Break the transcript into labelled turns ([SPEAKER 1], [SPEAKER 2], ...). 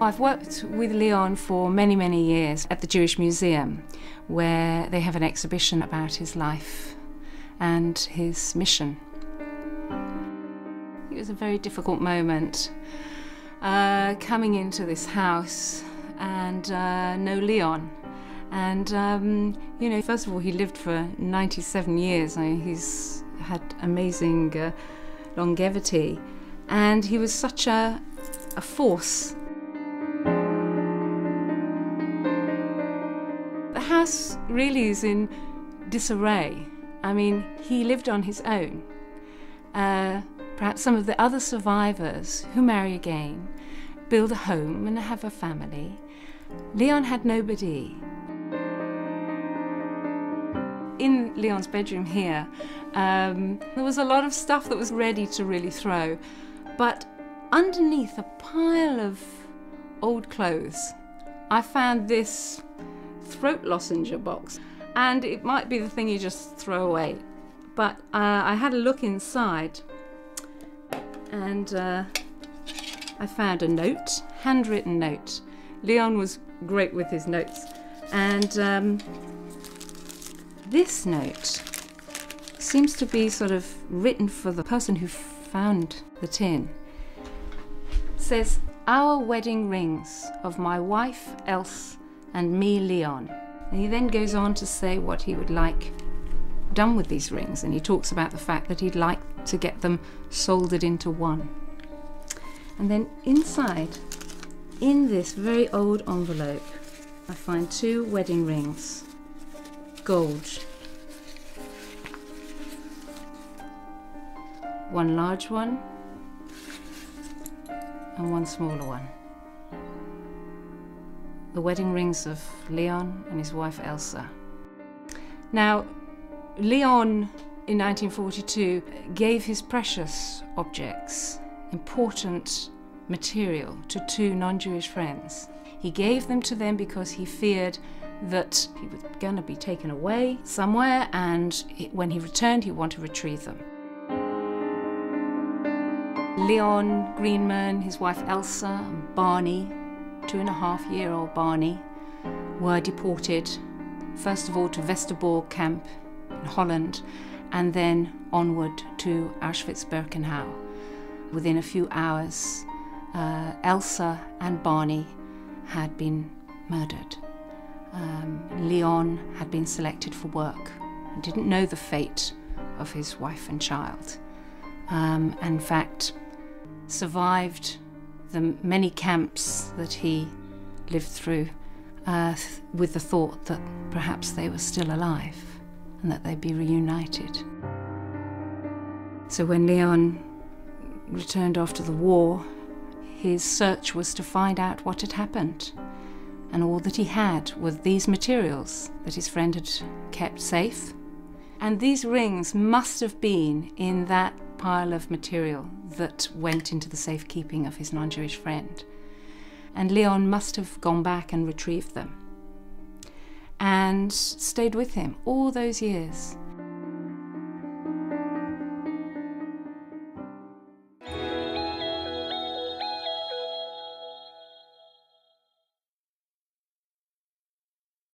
[SPEAKER 1] I've worked with Leon for many, many years at the Jewish Museum, where they have an exhibition about his life and his mission. It was a very difficult moment coming into this house and no Leon. And, you know, first of all, he lived for 97 years. I mean, he's had amazing longevity, and he was such a force. The house really is in disarray. I mean, he lived on his own. Perhaps some of the other survivors who marry again build a home and have a family. Leon had nobody. In Leon's bedroom here, there was a lot of stuff that was ready to really throw, but underneath a pile of old clothes, I found this throat lozenge box, and it might be the thing you just throw away, but I had a look inside, and I found a note, handwritten note. Leon was great with his notes, and this note seems to be sort of written for the person who found the tin. It says, "Our wedding rings of my wife Else and me Leon." And he then goes on to say what he would like done with these rings, and he talks about the fact that he'd like to get them soldered into one. And then inside, in this very old envelope, I find 2 wedding rings, gold. One large one and one smaller one. The wedding rings of Leon and his wife Elsa. Now, Leon in 1942 gave his precious objects, important material, to 2 non-Jewish friends. He gave them to them because he feared that he was going to be taken away somewhere, and when he returned, he wanted to retrieve them. Leon Greenman, his wife Elsa, and Barney, 2.5-year-old Barney, were deported, first of all to Westerbork camp in Holland, and then onward to Auschwitz-Birkenau. Within a few hours, Elsa and Barney had been murdered. Leon had been selected for work and didn't know the fate of his wife and child. In fact, survived the many camps that he lived through with the thought that perhaps they were still alive and that they'd be reunited. So when Leon returned after the war, his search was to find out what had happened. And all that he had were these materials that his friend had kept safe. And these rings must have been in that pile of material that went into the safekeeping of his non-Jewish friend. And Leon must have gone back and retrieved them and stayed with him all those years.